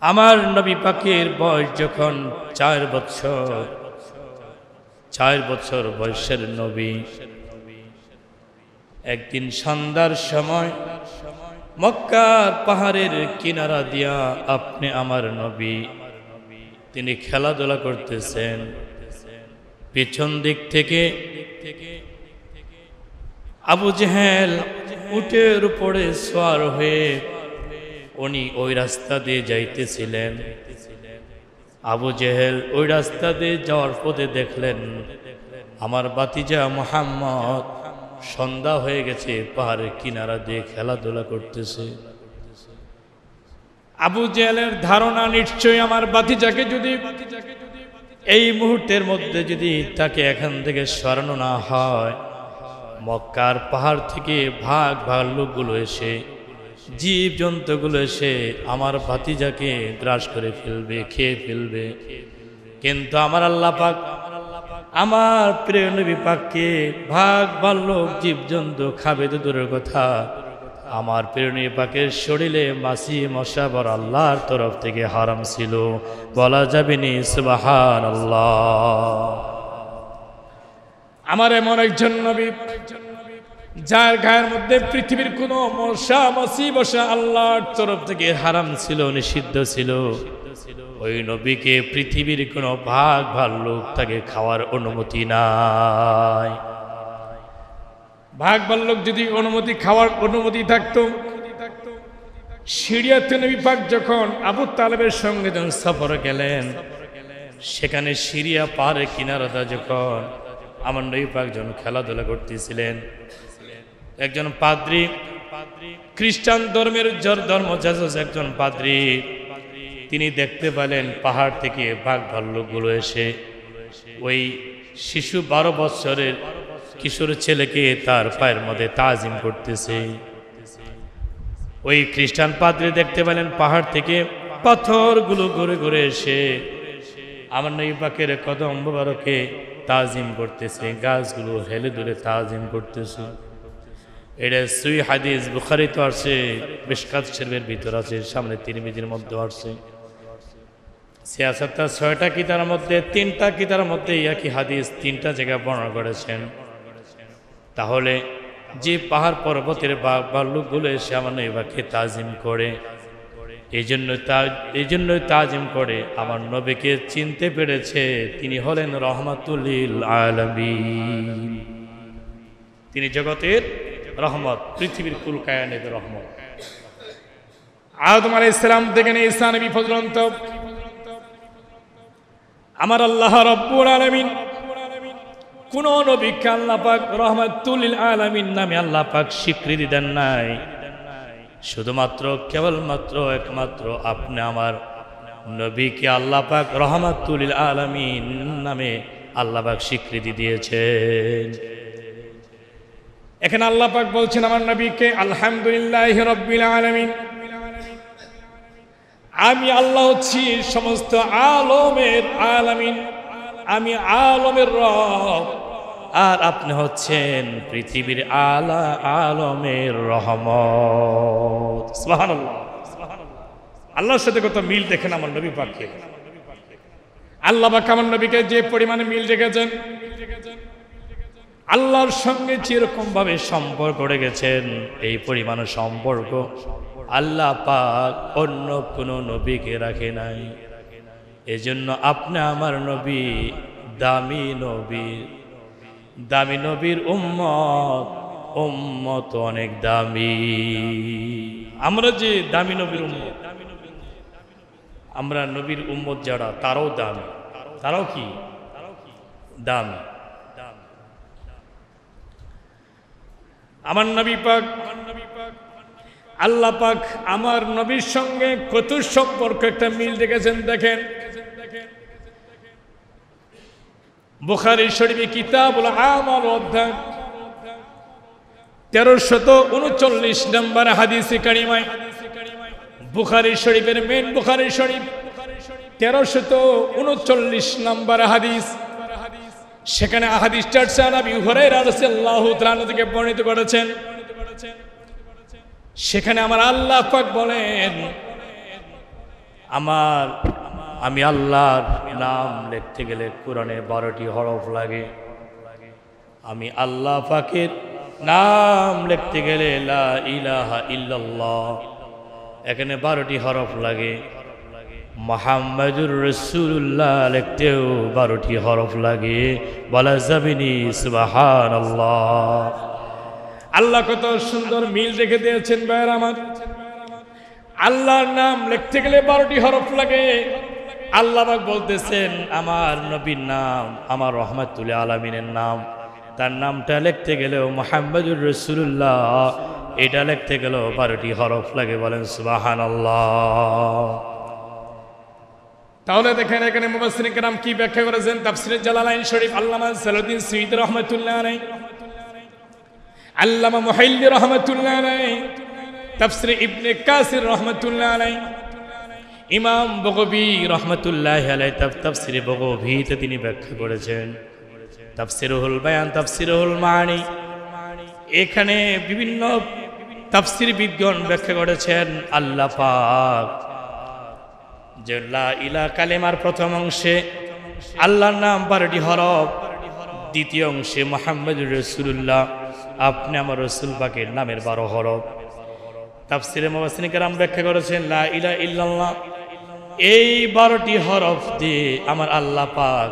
আমার নবী পাকের বয়স যখন 4 বছর বয়সের নবী একদিন সন্ধ্যার সময় মক্কার পাহাড়ের কিনারা দিয়া আপনি আমার নবী তিনি খেলাধুলা করতেছেন। পিছন দিক থেকে আবু জেহেল উটের উপরে সওয়ার হয়ে উনি ওই রাস্তা দিয়ে যাইতেছিলেন। আবু জেহেল ওই রাস্তা দিয়ে যাওয়ার পথে দেখলেন আমার ভাতিজা মুহাম্মদ সন্ধ্যা হয়ে গেছে, পাহাড়ের কিনারা দিয়ে খেলাধুলা করতেছে। আবু জেহেলের ধারণা নিশ্চয়ই আমার ভাতিজাকে যদি এই মুহূর্তের মধ্যে যদি তাকে এখান থেকে সরানো না হয়, মক্কার পাহাড় থেকে ভাল্লুকগুলো এসে জীব জন্তুগুলো এসে আমার ভাতিজাকে গ্রাস করে ফেলবে, খেয়ে ফেলবে। কিন্তু আমার আল্লাহ পাক আমার প্রিয় নবী পাককে ভাল্লুক জীব জন্তু খাবে তো দূরের কথা, আমার প্রিয় নবী পাকের শরীরে মাছি মশা বড় আল্লাহর তরফ থেকে হারাম ছিল, বলা যাবে নি সুবহানাল্লাহ। আমার এমন একজন নবী যার গায়ের মধ্যে পৃথিবীর কোনো মশা মাছি বসা আল্লাহর তরফ থেকে হারাম ছিল, নিষিদ্ধ ছিল, ওই নবীকে পৃথিবীর কোনো ভাল্লুক তাকে খাওয়ার অনুমতি নাই। ভাল্লুক যদি খাওয়ার অনুমতি থাকতো, সিরিয়াতে নবী পাক যখন আবু তালেবের সঙ্গে যখন সফরে গেলেন, সেখানে সিরিয়া পাহাড়ের কিনারাটা যখন আমার নবী পাক যখন খেলাধুলা করতেছিলেন, একজন পাদ্রী, খ্রিস্টান ধর্মের ধর্মযাজক একজন পাদ্রী, তিনি দেখতে পেলেন পাহাড় থেকে ভাল্লুকগুলো এসে ওই শিশু 12 বছরের কিশোর ছেলেকে তার পায়ের মধ্যে তাজিম করতেছে। ওই খ্রিস্টান পাদ্রী দেখতে পেলেন পাহাড় থেকে পাথরগুলো ঘুরে ঘুরে এসে আমার নবী পাকের কদম মোবারকে তাজিম করতেছে, গাছগুলো হেলে দুলে তাজিম করতেছে। এটা সহিহ হাদিস, বুখারীতে আছে, মিশকাত শরীফের ভিতর আছে, সামনে তিরমিজির মধ্যে আছে। সিয়াসাতটা 6টা কিতাবের মধ্যে 3টা কিতাবের মধ্যে একই হাদিস 3টা জায়গায় বর্ণনা করেছেন। তাহলে যে পাহাড় পর্বতের ভাল্লুকগুলো এসে আমার নবী পাককে তাজিম করে, এই জন্যই তাজিম করে, আমার নবীকে চিনতে পেরেছে তিনি হলেন রহমাতুল লিল আলামিন, তিনি জগতের রহমত, পৃথিবীর কুল কায়নাতের রহমত। আদম আলাইহিস সালাম থেকে নিয়ে ঈসা নবী পর্যন্ত আমার আল্লাহ রাব্বুল আলামিন কোন নবীকে আল্লাহ পাক রহমাতুল লিল আলামিন নামে আল্লাহ পাক স্বীকৃতি দেন নাই। শুধুমাত্র কেবলমাত্র একমাত্র আপনি আমার নবীকে আল্লাহ পাক রহমাতুল লিল আলামিন নামে আল্লাহ পাক স্বীকৃতি দিয়েছেন। এখানে আল্লাহ পাক বলছেন আমার নবীকে আলহামদুলিল্লাহি রাব্বিল আলামিন, আমি আল্লাহ হচ্ছি সমস্ত আলমের আলামিন, আমি আলমের রব, আর আপনি হচ্ছেন পৃথিবীর আলমের রহমত। সুবহানাল্লাহ। আল্লাহর সাথে কত মিল দেখেন আমার নবী পাককে। আল্লাহ পাক আমার নবীকে যে পরিমাণে মিল রেখেছেন, আল্লাহর সঙ্গে যেরকম ভাবে সম্পর্ক রেখেছেন, এই পরিমাণ সম্পর্ক আল্লাহ পাক অন্য কোনো নবীকে রাখে নাই। এজন্য আপনি আমার নবী দামি নবীর উম্মত অনেক দামি। আমরা যে দামি নবীর উম্মত, আমরা নবীর উম্মত যারা তারাও দামি, তারাও কি দামি। আমার নবী পাক আল্লাহ পাক আমার নবীর সঙ্গে কত সম্পর্ক একটা মিল রেখেছেন দেখেন। বুখারী শরীফে কিতাবুল আমাল অধ্যায় 1339 নম্বর হাদিসে কারিমায়, বুখারী শরীফের মেন বুখারী শরীফ 1339 নম্বর হাদিস, সেখানে হাদিসটা নবী হুরায়রা রাদিয়াল্লাহু তাআলা থেকে বর্ণিত করেছেন। সেখানে আমার আল্লাহ পাক বলেন আমি আল্লাহর নাম লিখতে গেলে কোরআনে 12টি হরফ লাগে। আমি আল্লাহ পাকের নাম লিখতে গেলে লা ইলাহা ইল্লাল্লাহ, এখানে 12টি হরফ লাগে। মুহাম্মাদুর রাসূলুল্লাহ লিখতেও 12টি হরফ লাগে। বলা যাবেনি সুবহানাল্লাহ। আল্লাহ কত সুন্দর মিল রেখে দিয়েছেন ভাইয়ের আমার। আল্লাহর নাম লিখতে গেলে 12টি হরফ লাগে। আল্লাহ পাক বলতেছেন আমার নবীর নাম, আমার রহমাতুল আলামিনের নাম, তার নামটা লিখতে গেলেও মুহাম্মাদুর রাসূলুল্লাহ এটা লিখতে গেলেও 12টি হরফ লাগে। বলেন সুবহানাল্লাহ। তাহলে দেখেন এখানে মুফাসসিরিন কেরাম কি ব্যাখ্যা করেছেন। তাফসীরে জালালাইন শরীফ আল্লামা সালাউদ্দিন সুয়ুতী রাহমাতুল্লাহ আলাইহি, আল্লামা মুহাল্লি রাহমাতুল্লাহ আলাইহি, তাফসীরে ইবনে কাসির রাহমাতুল্লাহ আলাইহি, ইমাম বগবী রাহমাতুল্লাহি আলাইহি তাফসীরে বগবীতে তিনি ব্যাখ্যা করেছেন। তাফসীরুল বায়ান, তাফসীরুল মানি, এখানে বিভিন্ন তাফসীর বিজ্ঞান ব্যাখ্যা করেছেন আল্লাহ পাক যে লা ইলাহা কালেমার প্রথম অংশে আল্লাহর নাম 12টি হরফ, দ্বিতীয় অংশে মুহাম্মাদুর রাসূলুল্লাহ আপনি আমার রাসূল পাকের নামের 12 হরফ। তাফসীরে মুফাসসিরিন কেরাম ব্যাখ্যা করেছেন লা ইলাহা ইল্লাল্লাহ এই 12টি হরফ দিয়ে আমার আল্লাহ পাক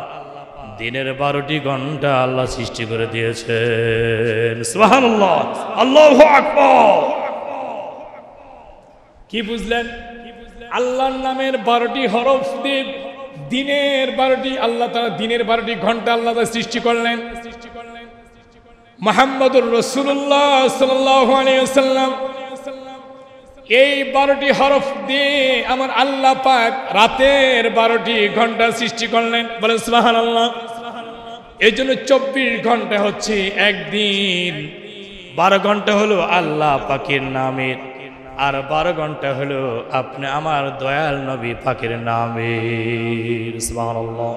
দিনের 12টি ঘন্টা আল্লাহ সৃষ্টি করে দিয়েছেন। সুবহানাল্লাহ, আল্লাহু আকবার। কি বুঝলেন? আল্লাহর নামের 12টি হরফ দিয়ে দিনের 12টি আল্লাহ তাআলা দিনের 12টি ঘন্টা আল্লাহ তাআলা সৃষ্টি করলেন। মুহাম্মাদুর রাসূলুল্লাহ সাল্লাল্লাহু আলাইহি ওয়াসাল্লাম এই 12টি হরফ দিয়ে আমার আল্লাহ পাক রাতের 12টি ঘন্টা সৃষ্টি করলেন। বলেন সুবহানাল্লাহ। এই জন্য 24 ঘন্টা হচ্ছে একদিন, 12 ঘন্টা হলো আল্লাহ পাকের নামের, আর 12 ঘন্টা হলো আপনি আমার দয়াল নবী পাকের নামের। সুবহানাল্লাহ।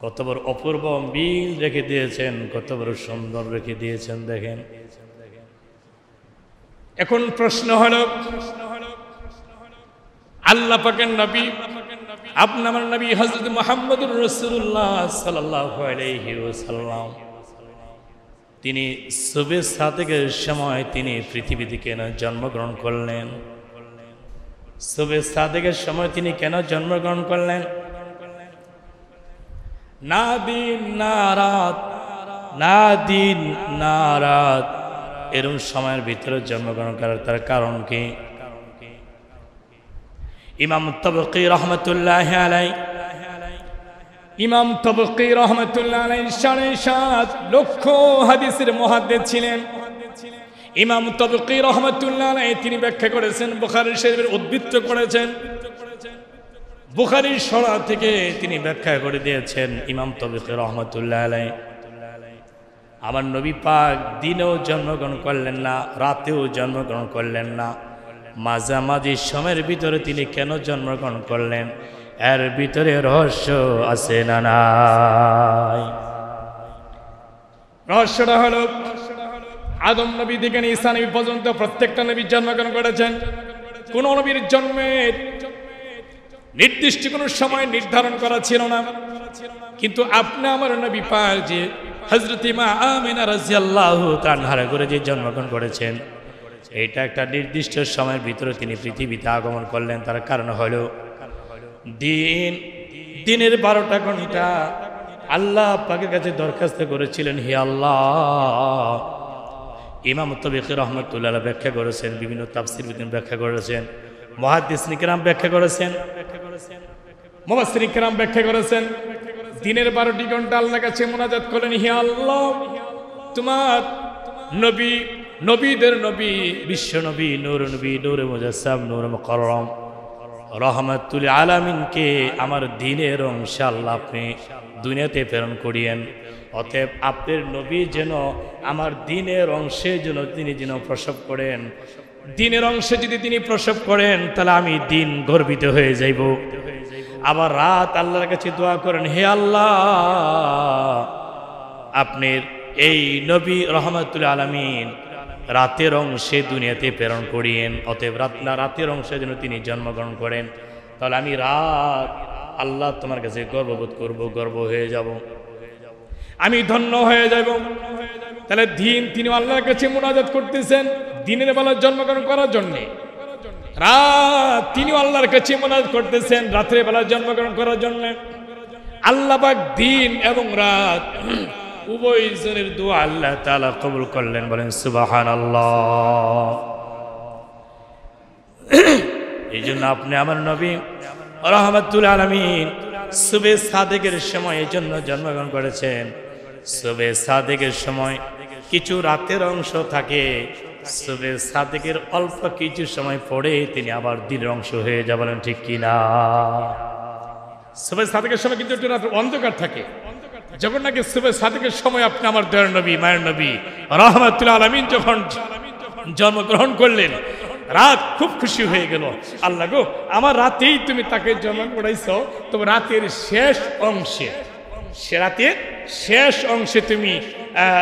কত বড় অপূর্ব মিল রেখে দিয়েছেন, কত বড় সুন্দর রেখে দিয়েছেন দেখেন। এখন প্রশ্ন হলো আল্লাহ পাকের নবী আপনি আমার নবী হযরত মুহাম্মদুর রাসূলুল্লাহ সাল্লাল্লাহু আলাইহি ওয়াসাল্লাম তিনি সুবহে সাদিকের সময় তিনি পৃথিবীতে কেন জন্মগ্রহণ করলেন? সুবহে সাদিকের সময় তিনি কেন জন্মগ্রহণ করলেন? না দিন না রাত, না দিন না রাত এরকম সময়ের ভিতরে জন্মগ্রহণ করার তার কারণ কি? ইমাম তাবরী রাহমাতুল্লাহি আলাইহি, ইমাম তাবরী রাহমাতুল্লাহি আলাইহি 7.5 লক্ষ হাদিসের মুহাদ্দিস ছিলেন। ইমাম তাবরী রাহমাতুল্লাহি আলাইহি তিনি ব্যাখ্যা করেছেন, বুখারী শরীফের উদ্ধৃত করেছেন, বুখারীর সরা থেকে তিনি ব্যাখ্যা করে দিয়েছেন। ইমাম তাবরী রাহমাতুল্লাহি আলাইহি আমার নবী পাক দিনেও জন্মগ্রহণ করলেন না, রাতেও জন্মগ্রহণ করলেন না, মাঝামাঝি সময়ের ভিতরে তিনি কেন জন্মগ্রহণ করলেন? এর ভিতরে রহস্য আছে না নাই? রহস্যটা হলো আদম নবী থেকে ঈসা নবী পর্যন্ত প্রত্যেকটা নবী জন্মগ্রহণ করেছেন। কোন নবীর জন্মের নির্দিষ্ট কোনো সময় নির্ধারণ করা ছিল না, কিন্তু আপনি আমার নবী পাক যে হযরত মা আমিনা রাদিয়াল্লাহু তাআলা করে যে জন্মগ্রহণ করেছেন, এটা একটা নির্দিষ্ট সময়ের ভিতরে তিনি পৃথিবীতে আগমন করলেন। তার কারণ হলো দিনের 12টা ঘন্টা আল্লাহ পাকের কাছে দরখাস্ত করেছিলেন, হে আল্লাহ। ইমাম তাবরী রাহমাতুল্লাহ ব্যাখ্যা করেছেন, বিভিন্ন তাফসীর ব্যাখ্যা করেছেন, মুহাদ্দিসিন কিরাম ব্যাখ্যা করেছেন, মুফাসসিরিন কিরাম ব্যাখ্যা করেছেন। দিনের 12টি ঘন্টা আল্লাহর কাছে মুনাজাত করলেন, হে আল্লাহ, তোমার নবী, নবীদের নবী, বিশ্ব নবী, নূর নবী, নূরে মুজাসসাম, নূরে মুকাররম, রহমাতুল আলামিনকে আমার দিনের অংশ আল্লাহ আপনি দুনিয়াতে প্রেরণ করিয়েন। অতএব আপনার নবী যেন আমার দিনের অংশে যেন তিনি যেন প্রসব করেন। দিনের অংশে যদি তিনি প্রসব করেন তাহলে আমি দিন গর্বিত হয়ে যাইব। আবার রাত আল্লাহর কাছে দোয়া করেন, হে আল্লাহ, আপনার এই নবী রহমাতুল আলামিন রাতের অংশে দুনিয়াতে প্রেরণ করিয়েন, অতএব রাতের অংশে যেন তিনি জন্মগ্রহণ করেন। তাহলে আমি রাত আল্লাহ তোমার কাছে গর্ববোধ করব, গর্ব হয়ে যাব, আমি ধন্য হয়ে যাব। তাহলে দিন তিনি আল্লাহর কাছে মুনাজাত করতেছেন দিনের বেলা জন্মগ্রহণ করার জন্য, রাত তিনি আল্লাহর কাছে মুনাজাত করতেছেন রাতের বেলা জন্মগ্রহণ করার জন্য। আল্লাহ পাক দিন এবং রাত উভয় জনের দোয়া আল্লাহ তাআলা কবুল করলেন, বলেন সুবহানাল্লাহ। এই জন্য আপনি আমার নবী রাহমাতুল আলামিন সুবে সাদেকের সময় এই জন্য জন্মগ্রহণ করেছেন। সুবে সাদেকের সময় কিছু রাতের অংশ থাকে, সুবে সাদেকের অল্প কিছু সময় পরে তিনি আবার দিনের অংশ হয়ে যাবেন, ঠিক কিনা? সুবে সাদেকের সময় কিন্তু একটু রাত অন্ধকার থাকে। যখন নাকি সুবে সাদেকের সময় আপনি আমার দয়ার নবী মায়ের নবী রাহমাতুল আলামিন যখন জন্মগ্রহণ করলেন, রাত খুব খুশি হয়ে গেল, আল্লাহ গো আমার রাতেই তুমি তাকে জন্ম করাইছো, তবে রাতের শেষ অংশে, সে রাতের শেষ অংশে তুমি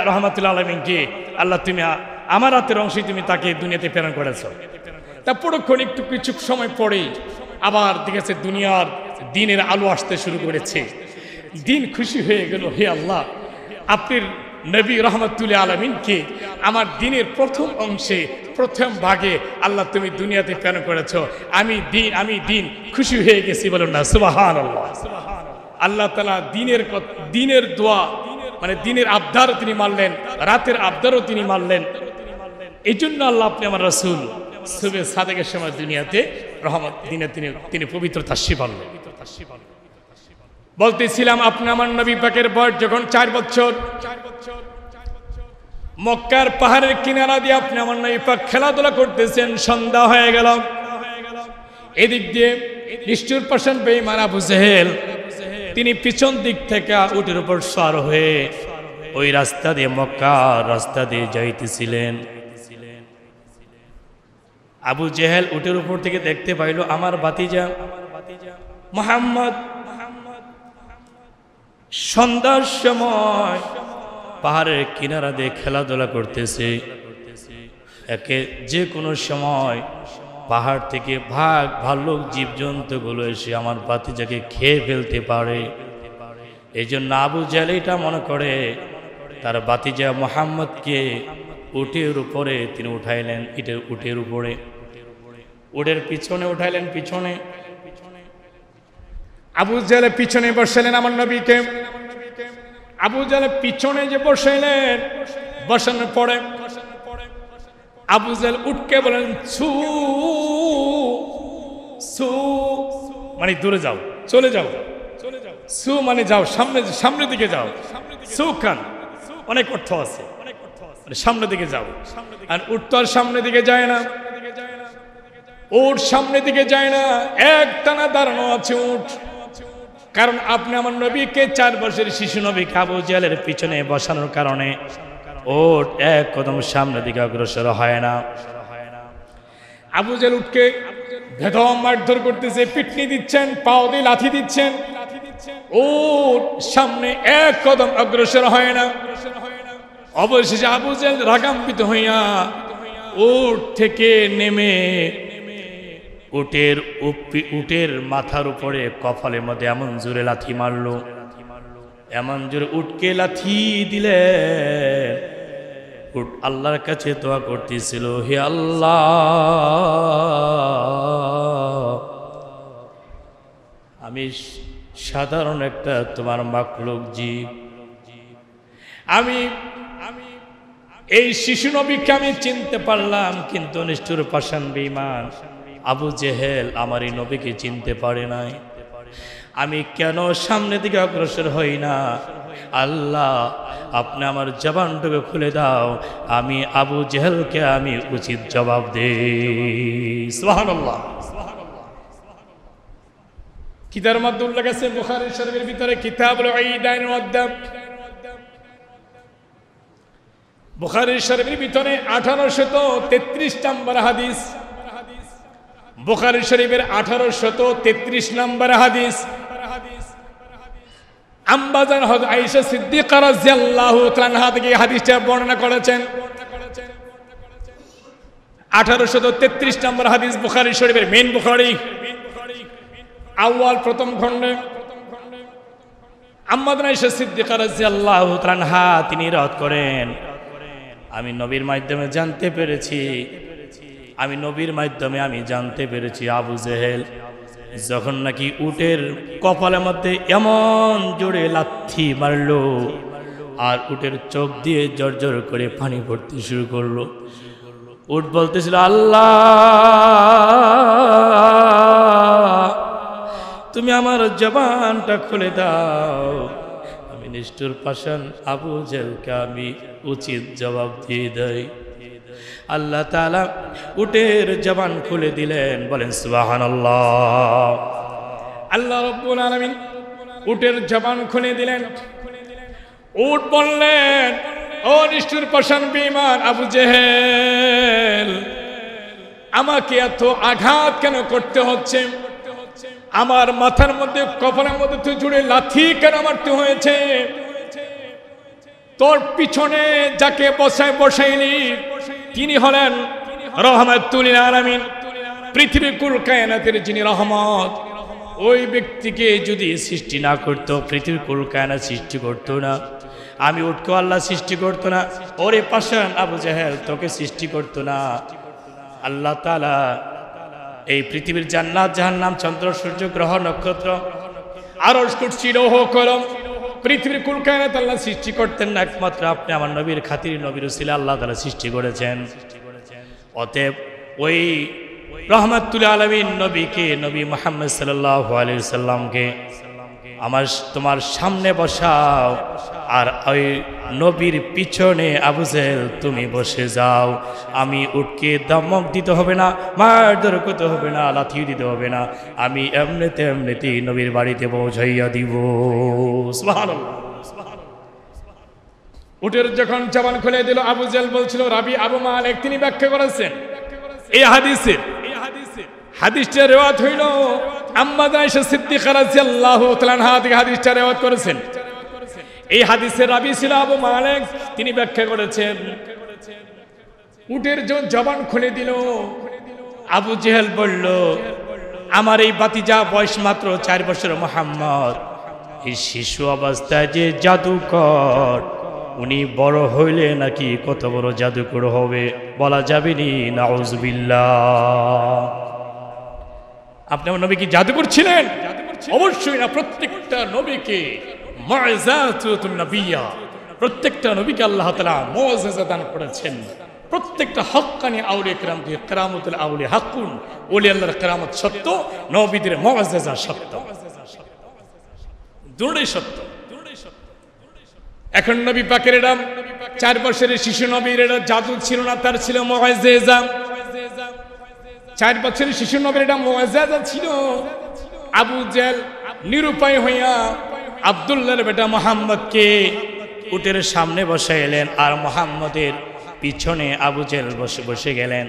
রাহমাতুল আলামিনকে আল্লাহ তুমি আমার রাতের অংশে তুমি তাকে দুনিয়াতে প্রেরণ করেছো। তা পরক্ষণ একটু কিছু সময় পরেই আবার দেখেছে দুনিয়ার দিনের আলো আসতে শুরু করেছে। দিন খুশি হয়ে গেল, হে আল্লাহ আপনার নবী রাহমাতুল আলামিনকে আমার দিনের প্রথম অংশে প্রথম ভাগে আল্লাহ তুমি দুনিয়াতে প্রেরণ করেছো, আমি দিন খুশি হয়ে গেছি, বলুন না সুবহানাল্লাহ। আল্লাহ তাআলা দিনের দোয়া মানে দিনের আবদারও তিনি মানলেন, রাতের আবদারও তিনি মানলেন। এই জন্য আল্লাহ আপনি আমার রাসূল সুবে সাদেকের সময় দুনিয়াতে রহমত দিনে তিনি পবিত্রতা শিবালেন। বলতেছিলাম আপনি আমার নবী পাকের বয়স যখন 4 বছর, মক্কার পাহাড়ের কিনারা দিয়ে আপনি আমার নবী পাক খেলাধুলা করতেছেন, সন্ধ্যা হয়ে গেল। এদিক দিয়ে নিষ্ঠুর পাষাণ বেঈমান আবু জেহেল তিনি পিছন দিক থেকে উটের উপর সওয়ার হয়ে ওই রাস্তা দিয়ে মক্কার রাস্তা দিয়ে যাইতেছিলেন। আবু জেহেল উটের উপর থেকে দেখতে পাইল আমার ভাতিজা মুহাম্মদ সন্ধ্যার সময় পাহাড়ের কিনারা দিয়ে খেলাধুলা করতেছে। একে যে কোনো সময় পাহাড় থেকে ভাল্লুক জীবজন্তুগুলো এসে আমার ভাতিজাকে খেয়ে ফেলতে পারে। এই জন্য আবু জেহেল এটা মনে করে তার ভাতিজা মুহাম্মদকে উটের উপরে তিনি উঠাইলেন, উটের উপরে উটের পিছনে উঠাইলেন। পিছনে আবু জেহেল পিছনে বসালেন আমার নবীকে। আবু জেহেল পিছনে যে বসাইলেন, বসানোর পরে আবু জেহেল উঠকে বলেন ছু ছু মানে দূরে যাও, চলে যাও, সু মানে যাও, সামনের দিকে যাও। সু খান অনেক অর্থ আছে, সামনের দিকে যাও। আর উট তো আর সামনের দিকে যায় না, উট সামনের দিকে যায় না, এক টানা দাঁড়ানো আছে উট। কারণ আপনি আমার নবীকে 4 বছরের শিশু নবীকে আবু জেহেলের পিছনে বসানোর কারণে উট এক কদম সামনের দিকে অগ্রসর হয় না। আবু জেহেল উটকে বেদম মারধর করতেছে, পিটনি দিচ্ছেন, পাও দিয়ে লাথি দিচ্ছেন, উট সামনে এক কদম অগ্রসর হয় না। অবশেষে আবু জেহেল রাগান্বিত হইয়া উট থেকে নেমে উটের মাথার উপরে কপালের মধ্যে এমন জোরে লাথি মারলো, এমন জোরে উটকে লাথি দিলে উট আল্লাহর কাছে দোয়া করতেছিল, হে আল্লাহ আমি সাধারণ একটা তোমার মাখলুক জীব, আমি এই শিশু নবীকে আমি চিনতে পারলাম, কিন্তু নিষ্ঠুর পাষাণ বেঈমান আবু জেহেল আমার এই নবীকে চিনতে পারে নাই। আমি কেন সামনে দিকে অগ্রসর হই না? আল্লাহ আপনি আমার জবানটাকে খুলে দাও, আমি আবু জেহেলকে আমি উচিত জবাব দেই। সুবহানাল্লাহ। কিতাবের মধ্যে উল্লেখ আছে বুখারী শরীফের ভিতরে কিতাবুল ঈদাইন ওয়াদ-দাম, বুখারী শরীফের ভিতরে 1833 নম্বর হাদিস, বুখারী শরীফের 1833 নম্বর হাদিস। আম্মাজান হযরত আয়েশা সিদ্দিকা রাদিয়াল্লাহু তাআলা থেকে হাদিসটা বর্ণনা করেছেন। 1833 নম্বর হাদিস, বুখারী শরীফের মেন বুখারী আউয়াল প্রথম খণ্ডে আম্মা আয়েশা সিদ্দিকা রাদিয়াল্লাহু তাআলা আনহা তিনি রদ করেন, আমি নবীর মাধ্যমে জানতে পেরেছি আবু জেহেল যখন নাকি উটের কপালের মধ্যে এমন জোরে লাথি মারলো আর উটের চোখ দিয়ে জর্জর করে পানি পড়তে শুরু করলো, উট বলতেছিল আল্লাহ তুমি আমার জবানটা খুলে দাও, আমি নিষ্ঠুর পাষাণ আবু জেহেলকে আমি উচিত জবাব দিয়ে দেই। আল্লাহ তাআলা উটের জবান খুলে দিলেন, বলেন সুবহানাল্লাহ। আল্লাহ রাব্বুল আলামিন উটের জবান খুলে দিলেন। উট বললেন, ও নিষ্ঠুর পাষাণ বেঈমান আবু জেহেল, আমাকে এত আঘাত কেন করতে হচ্ছে? আমার মাথার মধ্যে কপালের মধ্যে তুই জুড়ে লাথি কেন মারতে হয়েছে? তোর পিছনে যাকে বসাইলি তিনি হলেন রহমাতুল লিল আলামিন, পৃথিবী কুল কায়নাতের যিনি রহমত। ওই ব্যক্তিকে যদি সৃষ্টি না করতো, পৃথিবী কুল কায়নাত সৃষ্টি করতো না, আমি উটকে আল্লাহ সৃষ্টি করতো না, ওরে পাষাণ আবু জেহেল তোকে সৃষ্টি করতো না। আল্লাহ তাআলা এই পৃথিবীর জান্নাত জাহান্নাম চন্দ্র সূর্য গ্রহ নক্ষত্র আরশ কুরসি লৌহ কলম পৃথিবীর কুল কায়নাত আল্লাহ সৃষ্টি করতেন না, একমাত্র আপনি আমার নবীর খাতির নবীর উসিলা আল্লাহ তাআলা সৃষ্টি করেছেন। অতএব ওই রহমাতুল আলামিন নবীকে, নবী মুহাম্মদ সাল্লাল্লাহু আলাইহি সাল্লামকে তোমার সামনে বসাও, আর ওই নবীর পিছনে আবু জেহেল তুমি বসে যাও। আমি উটকে ধমক দিতে হবে না, মারধর করতে হবে না, লাথি দিতে হবে না, আমি এমনিতেই নবীর বাড়িতে পৌঁছাইয়া দিব। সুবহানাল্লাহ। উটের যখন জবান খুলে দিল, আবু জেহেল বলছিল, রাবি আবু মালিক তিনি ব্যাখ্যা করেছেন এই হাদিসটা রিওয়ায়াত হইল আম্মা আয়েশা সিদ্দিকা রাদিয়াল্লাহু তাআলা আনহা থেকে হাদিসটা রিওয়ায়াত করেছেন। এই হাদিসের রাবি ছিল আবু মালিক, তিনি ব্যাখ্যা করেছেন উটের জবান খুলে দিল। আবু জেহেল বলল, আমার এই বাতিজা বয়স মাত্র 4 বছর মুহাম্মদ, এই শিশু অবস্থায় যে জাদুকর, উনি বড় হইলে নাকি কত বড় জাদুকর হবে বলা যাবে নি, নাউযুবিল্লাহ। আপনি আমার নবী কি জাদুকর ছিলেন? অবশ্যই না। প্রত্যেকটা নবীকে মুআজিজাতুন নবিয়্যা, প্রত্যেকটা নবীকে আল্লাহ তাআলা মুআজিজা দান করেছেন। প্রত্যেকটা হক্কানি আউলিয়া কিরামকে কিরামতুল আউলিয়া হাক্কুন, ওলি আল্লাহর কিরামত সত্য, নবীদের মুআজিজা সত্য, দুটোই সত্য। এখন নবী পাকের এরা 4 বছরের শিশু নবীর এটা জাদু ছিল না, তার ছিল মুআজিজা। 4 বছরের শিশু নবীর এটা মুআজিজা ছিল। আবু জেহেল নিরুপায় হইয়া আব্দুল্লাহর বেটা মুহাম্মদকে উটের সামনে বসাইলেন, আর মুহাম্মদের পিছনে আবু জেহেল বসে গেলেন।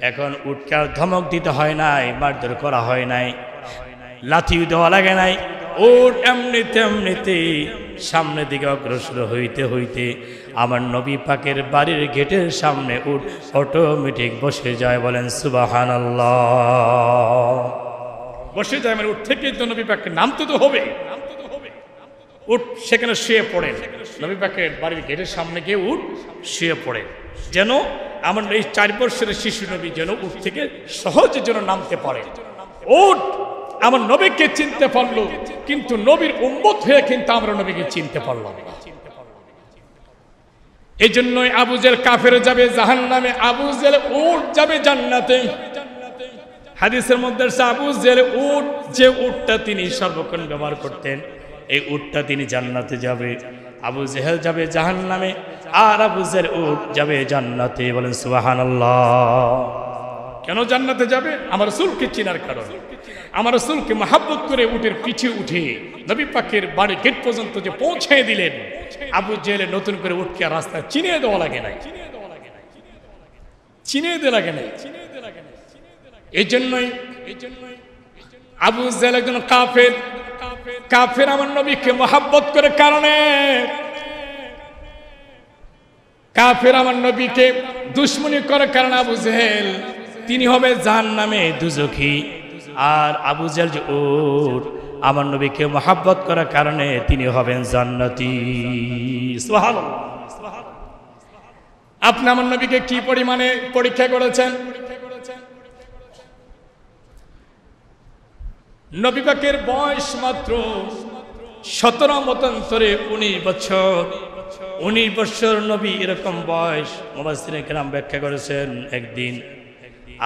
এখন উটকে আর ধমক দিতে হয় নাই, মারধর করা হয় নাই, লাথি দেওয়া লাগে নাই। উট এমনিতে সামনের দিকে অগ্রসর হইতে হইতে আমার নবী পাকের বাড়ির গেটের সামনে উট অটোমেটিক বসে যায়। বলেন সুবহানাল্লাহ। বসে যায় মানে উট থেকে তো নবী পাককে নামতে তো হবে। উট সেখানে শুয়ে পড়েন, নবী পাকের বাড়ির গেটের সামনে গিয়ে উট শুয়ে পড়ে, যেন আমার এই 4 বছরের শিশু নবী যেন উট থেকে সহজে যেন নামতে পারে। উট আমার নবীকে চিনতে পারলো, কিন্তু নবীর উম্মত হয়ে কিন্তু আমরা নবীকে চিনতে পারলাম না। এই জন্যই আবু জেহেল কাফের যাবে জাহান্নামে, আবু জেহেল উট যাবে জান্নাতে। হাদিসের মধ্যে আবু জেহেল উট, যে উটটা তিনি সর্বক্ষণ ব্যবহার করতেন, এই উটটা তিনি জান্নাতে যাবে, আবু জেহেল যাবে জাহান্নামে, আর আবু জেহেল উট যাবে জান্নাতে। বলেন সুবহানাল্লাহ। কেন জান্নাতে যাবে? আমার রাসূলকে চিনার কারণে। আমার রাসূলকে মহব্বত করে উটের পিছে উঠে নবী পাকের বাড়ি গেট পর্যন্ত যে পৌঁছে দিলেন, আবু জেহেল নতুন করে উটকে রাস্তায় চিনিয়ে দেওয়া লাগে নাই, চিনিয়ে দেওয়া লাগে নাই। এই জন্যই আবু জেহেল একজন কাফের। কাফের আমার নবীকে মহব্বত করে কারণে কাফের আমার নবীকে দুশমনি করার কারণে আবু জেহেল তিনি হবে জাহান্নামে দুজখী, আর আবু জেহেল যে উট আমার নবীকে মহাব্বত করার কারণে তিনি হবেন জান্নাতি। সুবহানাল্লাহ। আপনি আমার নবীকে কি পরিমাণে পরীক্ষা করেছেন? নবী পাকের বয়স মাত্র 17 মতান্তরে 19 বছর। 19 বছর নবী এরকম বয়স। মুফাসসিরিনে কেরাম ব্যাখ্যা করেছেন, একদিন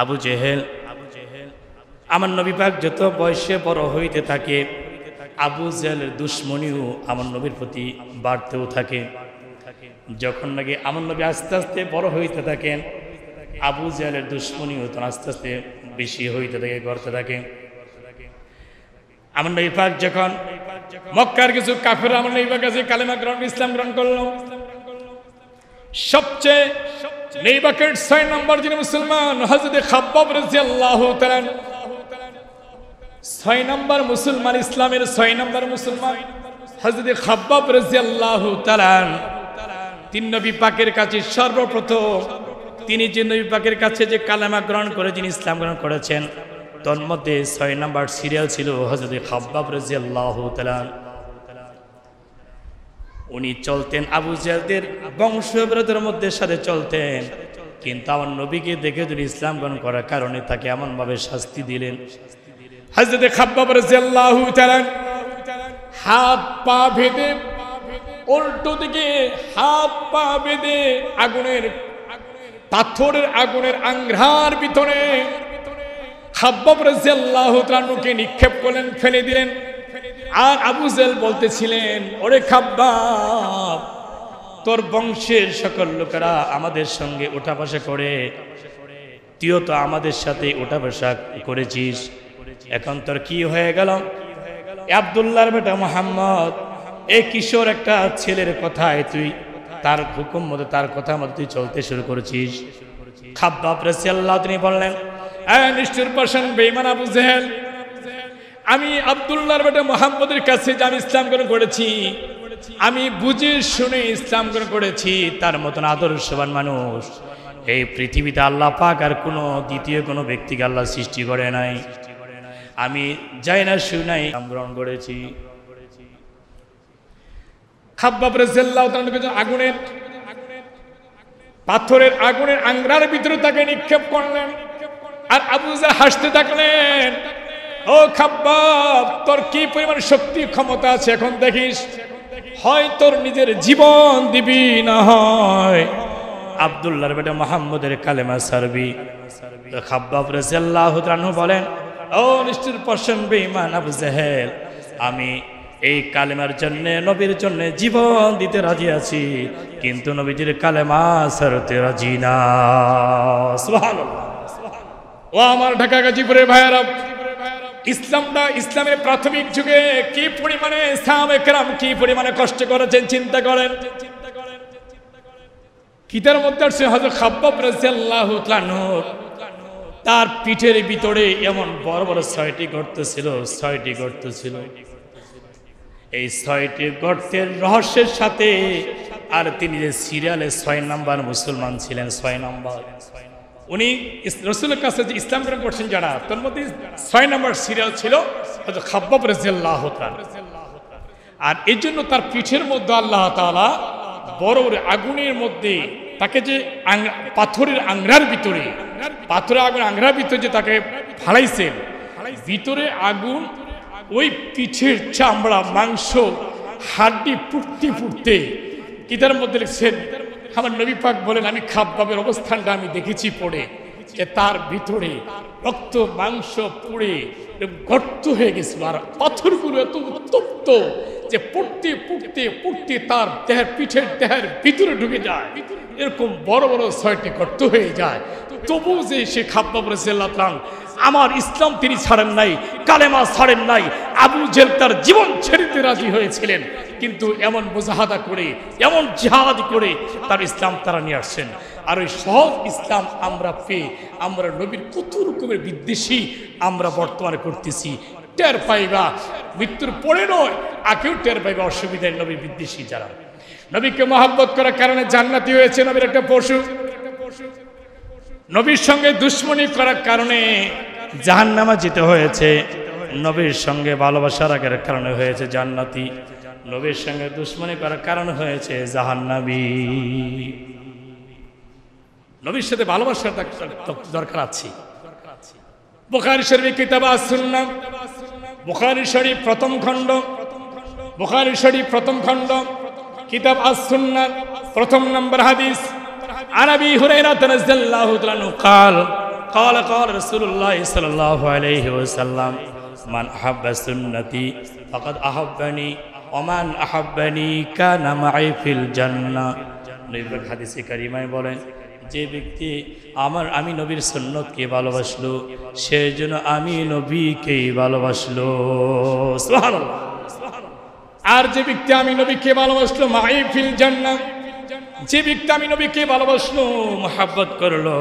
আবু জেহেল আমার নবী পাক যত বয়সে বড় হইতে থাকে, আবু জেহেলের দুশমনিও আমার নবীর প্রতি বাড়তেও থাকে। যখন নাকি আমার নবী আস্তে আস্তে বড় হইতে থাকেন, আবু জেহেলের দুশমনিও তো আস্তে আস্তে বেশি হইতে থাকে, করতে থাকে। আমার নবী পাক যখন মক্কার কিছু কাফের আমার নবী পাকের কাছে কালেমা গ্রহণ ইসলাম গ্রহণ করলো, সবচেয়ে নবী পাকের 6 নম্বর যিনি মুসলমান হযরত খাব্বাব রাদিয়াল্লাহু তাআলা, 6 নম্বর মুসলমান, ইসলামের 6 নম্বর মুসলমান হযরত খাব্বাব রাদিয়াল্লাহু তাআলা, তিন নবী পাকের কাছে সর্বপ্রথম তিনি যে নবী পাকের কাছে যে কালেমা গ্রহণ করে যিনি ইসলাম গ্রহণ করেছেন, তন্মধ্যে 6 নম্বর সিরিয়াল ছিল হযরত খাব্বাব রাদিয়াল্লাহু তাআলা। উনি চলতেন আবু জেহেলদের বংশধরদের মধ্যে সাথে চলতেন, কিন্তু আমার নবীকে দেখে যদি ইসলাম গ্রহণ করার কারণে তাকে এমনভাবে শাস্তি দিলেন। হযরত খাব্বাব রাদিয়াল্লাহু তাআলা হাত পা বেঁধে, উল্টো দিকে হাত পা বেঁধে আগুনের পাথরের আগুনের আঙ্গার ভিতরে খাব্বাব রাদিয়াল্লাহু তাআলাকে নিক্ষেপ করলেন, ফেলে দিলেন। আর আবু জেহেল বলতেছিলেন, ওরে খাব্বাব, তোর বংশের সকল লোকেরা আমাদের সঙ্গে ওঠা বসা করে, তুইও তো আমাদের সাথে ওঠা বসা করেছিস, এখন তোর কি হয়ে গেল? আব্দুল্লাহর বেটা মুহাম্মদ, এই কিশোর একটা ছেলের কথায় তুই তার হুকুম মতো, তার কথা মতো তুই চলতে শুরু করেছিস। খাব্বাব রাদিয়াল্লাহু তিনি বললেন, নিষ্ঠুর পাষাণ বেঈমান আবু জেহেল, আমি আব্দুল্লাহর বেটা মুহাম্মদের কাছে যে আমি ইসলাম গ্রহণ করেছি, আমি বুঝে শুনে ইসলাম গ্রহণ করেছি, তার মতন আদর্শবান মানুষ এই পৃথিবীতে আল্লাহ পাক আর কোনো দ্বিতীয় কোনো ব্যক্তিকে আল্লাহ সৃষ্টি করে নাই। আমি যাই না শুনাই ইসলাম গ্রহণ করেছি। খাব্বাব রাদিয়াল্লাহু তাআলা আগুনের পাথরের আগুনের আঙ্গার ভিতরে তাকে নিক্ষেপ করলেন, আর আবু জেহেল হাসতে থাকলেন, ও খাব্বাব, তোর কি পরিমাণ শক্তি ক্ষমতা আছে এখন দেখিস, হয় তোর নিজের জীবন দিবি, না হয় আব্দুল্লাহর বেটা মুহাম্মদের কালেমা সারবি। তো খাব্বাব রাদিয়াল্লাহু তাআলা বলেন, ও নিষ্ঠুর পাষাণ বেঈমান আবু জেহেল, আমি এই কালেমার জন্য, নবীর জন্য জীবন দিতে রাজি আছি, কিন্তু নবীজির কালেমা সারতে রাজি না। সুবহানাল্লাহ। ও আমার ঢাকা গাজীপুরের ভাইয়ারা, ইসলামের প্রাথমিক যুগে কি পরিমাণে সাহাবায়ে কেরাম কি পরিমাণে কষ্ট করেছেন চিন্তা করেন। কিতার মধ্যে আছে হযরত খাব্বাব রাদিয়াল্লাহু তাআলা, তার পিঠের ভিতরে এমন বড় বড় 6টি গর্ত ছিল, 6টি গর্ত ছিল। এই 6টি গর্তের রহস্যের সাথে আর তিনি যে সিরিয়ালে 6 নাম্বার মুসলমান ছিলেন, 6 নাম্বার, উনি রাসূলের কাছে যে ইসলাম গ্রহণ করছেন যারা, তার মধ্যে 6 নম্বর সিরিয়াল ছিল হযরত খাব্বাব রাদিয়াল্লাহু তাআলা। আর এই জন্য তার পিঠের মধ্যে আল্লাহ তাআলা বড় আগুনের মধ্যে তাকে যে পাথরের আঙ্গার ভিতরে, পাথরের আগুন আঙ্গার ভিতরে যে তাকে ফালাইছেন, ভিতরে আগুন, ওই পিঠের চামড়া, মাংস, হাড্ডি পুড়তে পুড়তে কিতার মধ্যে লিখছেন, আমার নবী পাক বলেন, আমি খাব্বাবের অবস্থানটা আমি দেখেছি পড়ে, যে তার ভিতরে রক্ত মাংস পুড়ে গর্ত হয়ে গেছিল, আর পাথরগুলো এত উত্তপ্ত যে পুড়তে পুড়তে পুড়তে তার দেহের, পিঠের দেহের ভিতরে ঢুকে যায়, এরকম বড় বড় 6টি গর্ত হয়ে যায়। তবু যে সে খাব্বাব রাদিয়াল্লাহু তাআলা আমার ইসলাম তিনি ছাড়েন নাই, কালেমা ছাড়েন নাই, আবু জেহেল তার জীবন ছেড়ে দিতে রাজি হয়েছিলেন, কিন্তু এমন মুজাহাদা করে, এমন জিহাদ করে তার ইসলাম তারা নিয়ে আসছেন। আর ওই সহজ ইসলাম আমরা পেয়ে আমরা নবীর কত রকমের বিদ্বেষী আমরা বর্তমানে করতেছি, টের পাইবা মৃত্যুর পরে নয়, আগেও টের পাইবা অসুবিধায় নবীর বিদ্বেষী যারা। নবীকে মহব্বত করার কারণে জান্নাতি হয়েছে নবীর একটা পশু, নবীর সঙ্গে দুশ্মনী করার কারণে জাহান্নামে যেতে হয়েছে, নবীর সঙ্গে ভালোবাসার আগের কারণে হয়েছে জান্নাতি, নবীর সঙ্গে দুশ্মনী করার কারণে হয়েছে জাহান্নামী। নবীর সাথে ভালোবাসার দরকার আছে। বুখারী শরীফ কিতাব আস-সুন্নাহ, বুখারী শরীফ প্রথম খণ্ড, বুখারী শরীফ প্রথম খণ্ড কিতাব আস-সুন্নাহ প্রথম নম্বর হাদিস। আন আবি হুরায়রা রাদিয়াল্লাহু তাআলা আনহু قال قال رسول الله صلى الله عليه وسلم من أحب سنتي فقد أحبني ومن أحبني كان معي في الجنة। নবী হাদিসে কারিমায় বলেন, যে ব্যক্তি আমি নবীর সুন্নতকে ভালোবাসলো সেই জন্য আমি নবীকেই ভালোবাসলো, সুবহানাল্লাহ। আর যে ব্যক্তি আমি নবীকে ভালোবাসলো মাই ফিল জান্নাহ, যে ব্যক্তি আমি নবীকে ভালোবাসলো মহব্বত করলো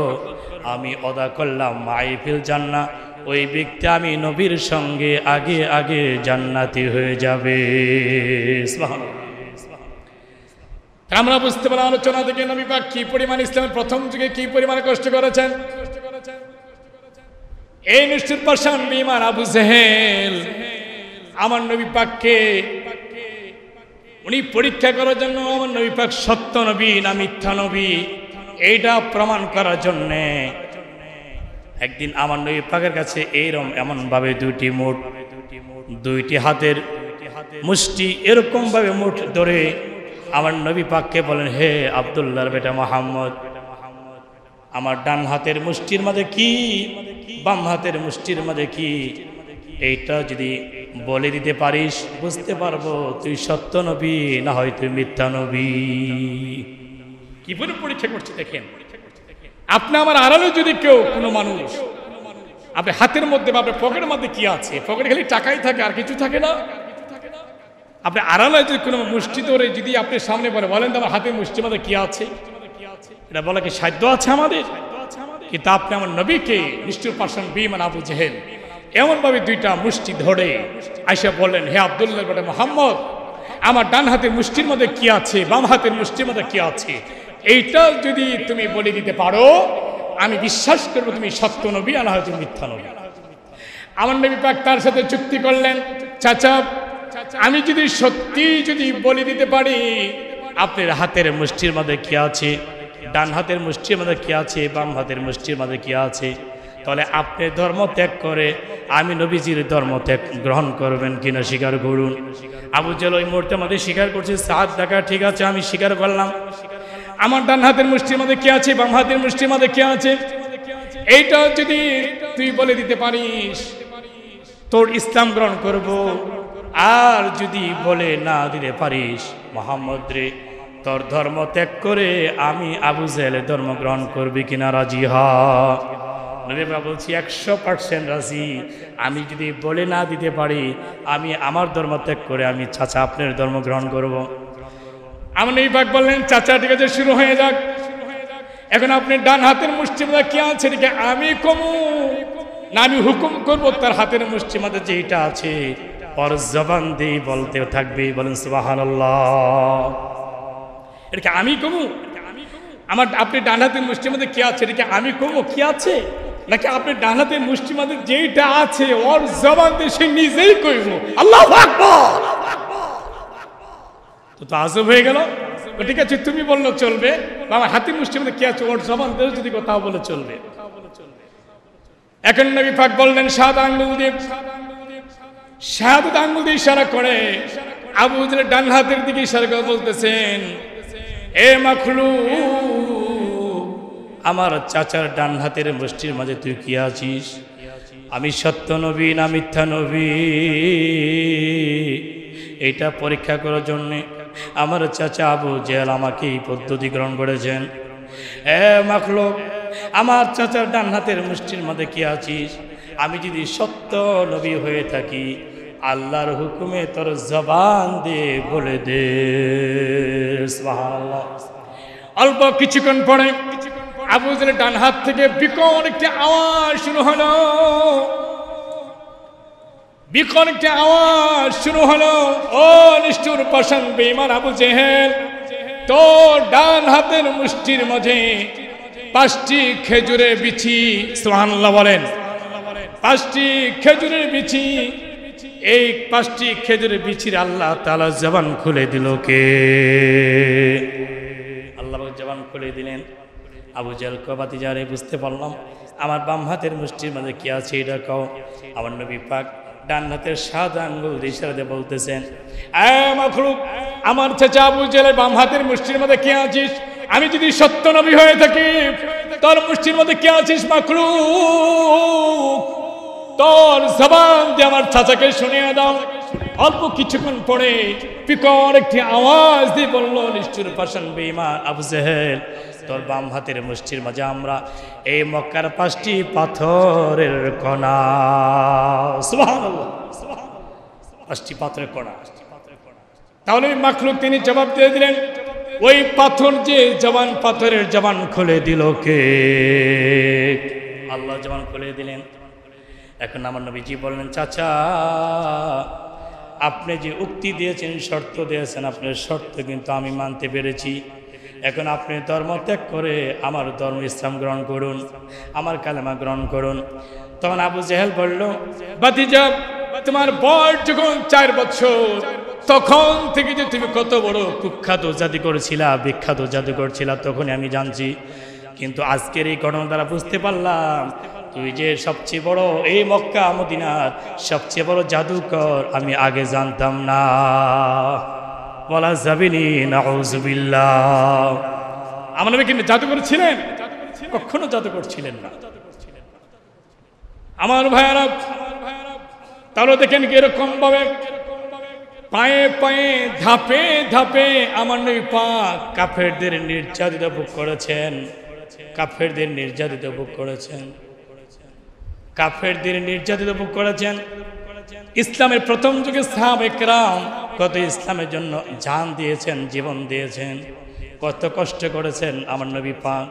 আমি অদা করলাম মাই ফিল জান্নাহ, ওই ব্যক্তি আমি নবীর সঙ্গে আগে আগে জান্নাতি হয়ে যাবে, সুবহানাল্লাহ। আমরা বুঝতে পারলাম আলোচনা থেকে নবী পাক কি পরিমাণ ইসলামের প্রথম যুগে কি পরিমাণ কষ্ট করেছেন। এই নিষ্ঠুর পাষাণ বেঈমান আবু জেহেল আমার নবী পাককে উনি পরীক্ষা করার জন্য, আমার নবী পাক সত্য নবী না মিথ্যা নবী এইটা প্রমাণ করার জন্য একদিন আমার নবী পাকের কাছে এইরকম এমন ভাবে দুইটি হাতের মুষ্টি এরকম ভাবে মুঠ ধরে আমার নবী পাককে বলেন, হে আব্দুল্লাহর বেটা মুহাম্মদ, আমার ডান হাতের মুষ্টির মধ্যে কি বাম হাতের মুষ্টির মধ্যে কি, এইটা যদি বলে দিতে পারিস বুঝতে পারবো তুই সত্য নবী না হয় তুই মিথ্যা নবী। কি বলে পরীক্ষা করছে দেখেন। আপনি আমার আড়ালে যদি কেউ কোনো মানুষ আপনি হাতের মধ্যে বা আপনার পকেটের মধ্যে কি আছে, পকেটে খালি টাকাই থাকে আর কিছু থাকে না, আপনি আড়ালে যদি কোনো মুষ্টি ধরে যদি আপনি সামনে পরে বলেন তো আমার হাতের মুষ্টির মধ্যে কি আছে, এটা বলা কি সাধ্য আছে আমাদের? কিন্তু আপনি আমার নবীকে নিষ্ঠুর পাষাণ বেঈমান আবু জেহেল এমন ভাবে দুইটা মুষ্টি ধরে আয়েশা বললেন, হে আব্দুল্লাহর বেটা মুহাম্মদ, আমার ডান হাতের মুষ্টির মধ্যে কি আছে বাম হাতের মুষ্টির মধ্যে কি আছে, এইটা যদি তুমি বলে দিতে পারো আমি বিশ্বাস করবো তুমি সত্য নবী আর হয়তো মিথ্যা নবী। আমার নবী পাক তার সাথে চুক্তি করলেন, চাচা আমি যদি সত্যি যদি বলে দিতে পারি আপনার হাতের মুষ্টির মধ্যে কি আছে, ডান হাতের মুষ্টির মধ্যে কি আছে বাম হাতের মুষ্টির মধ্যে কি আছে, তাহলে আপনি ধর্ম ত্যাগ করে আমি নবীজির ধর্ম ত্যাগ গ্রহণ করবেন কিনা স্বীকার করুন। আবু জেহেল ওই মুহূর্তের মধ্যে স্বীকার করছে, সাত টাকা ঠিক আছে আমি স্বীকার করলাম, আমার ডান হাতের মুষ্টির মধ্যে কি আছে বাম হাতের মুষ্টির মধ্যে কি আছে এইটা যদি তুই বলে দিতে পারিস তোর ইসলাম গ্রহণ করব, আর যদি বলে না দিতে পারিস মুহাম্মদ রে তোর ধর্ম ত্যাগ করে আমি আবু জেহেলের ধর্ম গ্রহণ করবি কিনা রাজি হ। নবী পাক বলছি 100% রাজি, আমি যদি বলে না দিতে পারি আমি আমার ধর্ম ত্যাগ করে আমি চাচা আপনার ধর্ম গ্রহণ করব। আমার নবী পাক বললেন, চাচা ঠিক আছে শুরু হয়ে যাক, এখন আপনি ডান হাতের মুষ্টির মধ্যে কি আছে এদিকে আমি কমু না আমি হুকুম করবো তার হাতের মুষ্টির মধ্যে যেটা আছে ওর জবান দিয়ে বলতে থাকবে, বলেন সুবহানাল্লাহ। এদিকে আমি কমু আমার আপনি ডান হাতের মুষ্টির মধ্যে কি আছে এদিকে আমি কমু কি আছে, নাকি আপনি ডান হাতের মুষ্টির মধ্যে যেটা আছে ওর জবান দিয়ে সে নিজেই কইব আল্লাহু আকবার। তো আজব হয়ে গেল। ঠিক আছে তুমি বললো চলবে, আমার হাতের মুষ্টির মধ্যে কি আছে ওর জবান দিয়ে যদি কথা বলে চলবে। এখন নবী পাক বললেন সাত আঙ্গুল দিয়ে, শাহাদাত আঙ্গুল দিয়ে ইশারা করে আবু জেহেল ডান হাতের দিকে ইশারা করে বলতেছেন, এ মাখলুক আমার চাচার ডান হাতের মুষ্টির মাঝে তুই কি আছিস, আমি সত্য নবী না মিথ্যা নবী এটা পরীক্ষা করার জন্য আমার চাচা আবু জেহেল আমাকে এই পদ্ধতি গ্রহণ করেছেন। এ মাখলুক আমার চাচার ডান হাতের মুষ্টির মধ্যে কি আছিস, আমি যদি সত্য নবী হয়ে থাকি আল্লাহর হুকুমে তোর জবান দিয়ে বলে দে সুবহানাল্লাহ। অল্প কিছুক্ষণ পরে আবু জেহেলের ডান হাত থেকে বিকট একটি আওয়াজ শুরু হলো, বিকট একটি আওয়াজ শুরু হলো। ও নিষ্ঠুর পাষাণ বেঈমান আবু জেহেল, তো ডান হাতের মুষ্টির মাঝে 5টি খেজুরের বিচি, সুবহানাল্লাহ বলেন, 5টি খেজুরের বিচি। এই 5টি খেজুরের বিচির আল্লাহ তাআলা জবান খুলে দিল কে? আল্লাহ জবান খুলে দিলেন। আবু জাহেল কয় ভাতিজারে বুঝতে পারলাম, আমার বাম হাতের মুষ্টির মধ্যে কি আছে এটা কও। আমার নবী পাক ডান হাতের 7 আঙ্গুল দিয়ে ইশারা দিয়ে বলতেছেন, এ মাখলুক, আমার চাচা আবু জাহেলের বাম হাতের মুষ্টির মধ্যে কি আছিস? আমি যদি সত্য নবী হয়ে থাকি, তোর মুষ্টির মধ্যে কি আছিস মাখলুক? তোর জবান দিয়ে আমার চাচাকে শুনিয়ে দাও। অল্প কিছুক্ষণ পরে পিকর একটি আওয়াজ দিয়ে বলল, নিষ্ঠুর পাষাণ বেঈমান আবু জাহেল, তোর বাম হাতের মুষ্টির মাঝে আমরা এই মক্কার 5টি পাথরের কণা। সুবহানাল্লাহ, 5টি পাথরের কণা। তাহলে মাখলুক তিনি জবাব দিয়ে দিলেন, ওই পাথর যে জবান, পাথরের জবান খুলে দিল কে? আল্লাহ জবান খুলে দিলেন। এখন আমার নবীজি বললেন, চাচা আপনি যে উক্তি দিয়েছেন, শর্ত দিয়েছেন, আপনার শর্ত কিন্তু আমি মানতে পেরেছি। এখন আপনি ধর্ম ত্যাগ করে আমার ধর্ম ইসলাম গ্রহণ করুন, আমার কালেমা গ্রহণ করুন। তখন আবু জাহেল বলল, ভাতিজা তোমার বয়স যখন 4 বছর, তখন থেকে যে তুমি কত বড় কুখ্যাত জাদুকর ছিলা, বিখ্যাত জাদুকর ছিলা, তখনই আমি জানছি। কিন্তু আজকের এই ঘটনা দ্বারা বুঝতে পারলাম তুই যে সবচেয়ে বড়, এই মক্কা মদিনার সবচেয়ে বড় জাদুকর আমি আগে জানতাম না। বলা যাবেনি নাউযুবিল্লাহ। আমার নবী কিন্তু জাদুকর ছিলেন? কখনো জাদুকর ছিলেন না। আমার ভাইয়ারা, তাহলে দেখেন এরকম ভাবে পায়ে পায়ে, ধাপে ধাপে আমার নবী পাক কাফেরদের নির্যাতিত ভোগ করেছেন, কাফেরদের নির্যাতিত ভোগ করেছেন, কাফেরদের নির্যাতিত ভোগ করেছেন। ইসলামের প্রথম যুগে সাহাবায়ে কেরাম কত ইসলামের জন্য জান দিয়েছেন, জীবন দিয়েছেন, কত কষ্ট করেছেন আমার নবী পাক।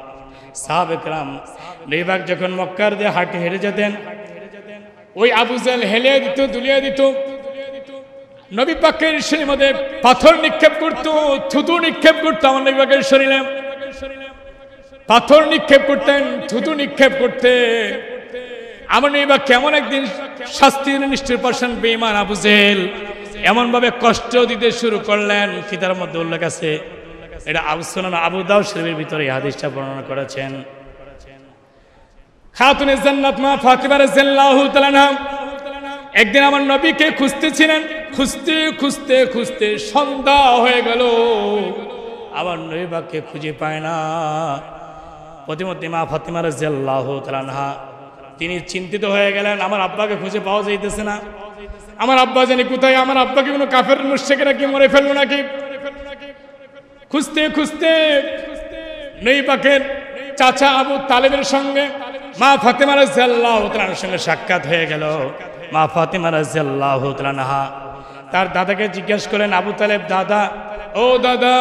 সাহাবায়ে কেরাম নবী পাক যখন মক্কার দিয়ে হাঁটে হেঁটে যেতেন, ওই আবু জাহেল হেলে দিত, দুলিয়ে দিত। নবী পাকের শরীরের মধ্যে পাথর নিক্ষেপ করতো, থুতু নিক্ষেপ করতো। আমার নবী পাকের শরীরে পাথর নিক্ষেপ করতেন, থুতু নিক্ষেপ করতেন। আমার নবী পাক কেমন একদিন শাস্তির নিষ্ঠুর পাষাণ বেঈমান আবু জাহেল এমন ভাবে কষ্ট দিতে শুরু করলেন, কিতাবের মধ্যে উল্লেখ আছে। এটা সুনান আবু দাউদ শরীফের ভিতরে এই হাদিসটা বর্ণনা করেছেন। খাতুনে জান্নাত মা ফাতিমা রাদিয়াল্লাহু তাআলা আনহা একদিন আমার নবীকে খুঁজতেছিলেন, খুঁজতে খুঁজতে খুঁজতে সন্ধ্যা হয়ে গেল, আমার নবী পাককে খুঁজে পায় না। প্রতিমধ্যে মা ফাতিমা রাদিয়াল্লাহু তাআলা আনহা তিনি চিন্তিত হয়ে গেলেন, আমার আব্বাকে খুঁজে পাওয়া যাইতেছে না, আমার আব্বা জানি কোথায়, আমার আব্বাকে কোনো কাফের মুশরিকরা কি মরে ফেললো নাকি। খুঁজতে খুঁজতে নবী পাকের চাচা আবু তালেবের সঙ্গে মা ফাতিমা রাদিয়াল্লাহু তাআলার সঙ্গে সাক্ষাৎ হয়ে গেল। মা ফাতিমা রাদিয়াল্লাহু তাআলা আনহা তার দাদাকে জিজ্ঞেস করেন, আবু তালেব দাদা, ও দাদা,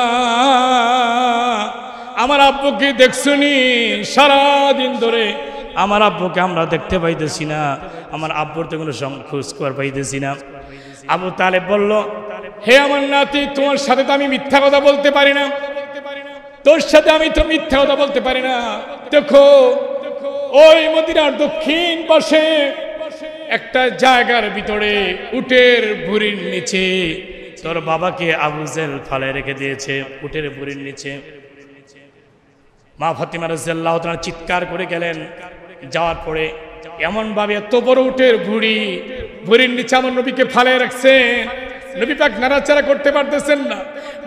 আমার আব্বুকে দেখছুনি? সারাদিন ধরে আমার আব্বুকে আমরা দেখতে পাইতেছি না, আমার আব্বুর তো কোনো খোঁজ খবর পাইতেছি না। আবু তালেব বলল, হে আমার নাতি, তোমার সাথে তো আমি মিথ্যা কথা বলতে পারি না, তোর সাথে আমি তো মিথ্যা কথা বলতে পারি না। দেখো ওই মদিনার দক্ষিণ পাশে একটা জায়গার ভিতরে উটের ভুঁড়ির নিচে তোর বাবাকে আবু জাহেল ফালে রেখে দিয়েছে, উটের ভুঁড়ির নিচে। মা ফাতিমা রাদিয়াল্লাহু তাআলা চিৎকার করে গেলেন। যাওয়ার পরে এমন ভাবে এত বড় উটের ভুঁড়ির নিচে আমার নবীকে ফালে রাখছে, নবী পাক নাড়াচাড়া করতে পারতেছেন না।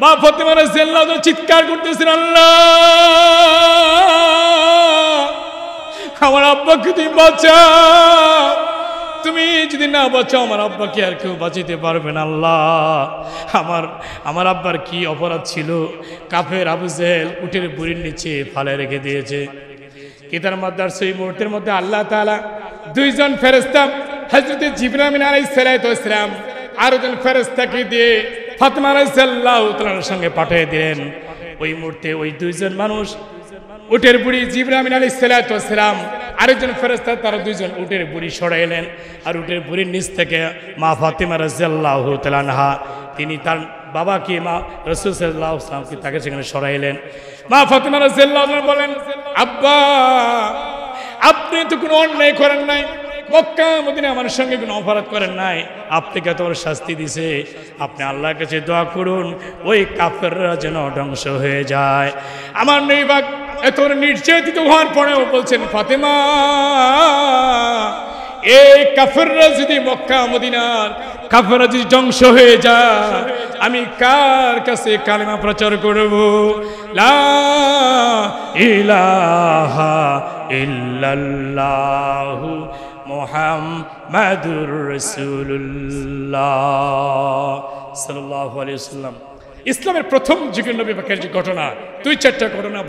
মা ফাতিমা রাদিয়াল্লাহু তাআলা চিৎকার করতেছেন, আল্লাহ, আমার আব্বাকে তুমি বাঁচাও, তুমি যদি না বাঁচাও আমার আব্বাকে আর কেউ বাঁচাতে পারবে না। আল্লাহ, আমার আব্বার কি অপরাধ ছিল? কাফের আবু জাহেল উটের ভুঁড়ির নিচে ফালে রেখে দিয়েছে। কিতাবের মধ্যে সেই মুহূর্তের মধ্যে আল্লাহ তাআলা 2 জন ফেরেশতা হযরত জিবরাইল আলাইহিস সালাম আর একজন ফেরেশতাকে দিয়ে ফাতিমা রাদিয়াল্লাহু তাআলার সঙ্গে পাঠিয়ে দিলেন। ওই মুহূর্তে ওই 2 জন মানুষ উটের বুড়ি জিবরাইল আলাইহিস সালাম আরেকজন ফেরেশতা, তারা 2 জন উটের বুড়ি সরাইলেন। আর উটের বুড়ির নিচ থেকে মা ফাতিমা রাদিয়াল্লাহু তাআলা আনহা তিনি তার বাবাকে মা রাসূল সাল্লাল্লাহু আলাইহি ওয়াসাল্লাম তাকে সেখানে সরাইলেন। মা ফাতেমা রাদিয়াল্লাহু আনহা বলেন, আব্বা আপনি তো কোনো অন্যায় করেন নাই, মক্কা মদিনা আমার সঙ্গে কোনো অপরাধ করেন নাই, আপনাকে এত বড় শাস্তি দিছে, আপনি আল্লাহর কাছে দোয়া করুন ওই কাফেররা যেন ধ্বংস হয়ে যায়। আমার নবী পাক এত নির্যাতিত হওয়ার পরেও বলছেন, ফাতেমা এই কাফেররা যদি মক্কা মদিনার কাফেররা যদি ধ্বংস হয়ে যায়, আমি কার কাছে কালেমা প্রচার করব? লা ইলাহা ইল্লাল্লাহু মুহাম্মাদুর রাসূলুল্লাহ সাল্লাল্লাহু আলাইহি ওয়াসাল্লাম। ইসলামের প্রথম যুগের নবী পাকের যে ঘটনা, 2-4টা ঘটনা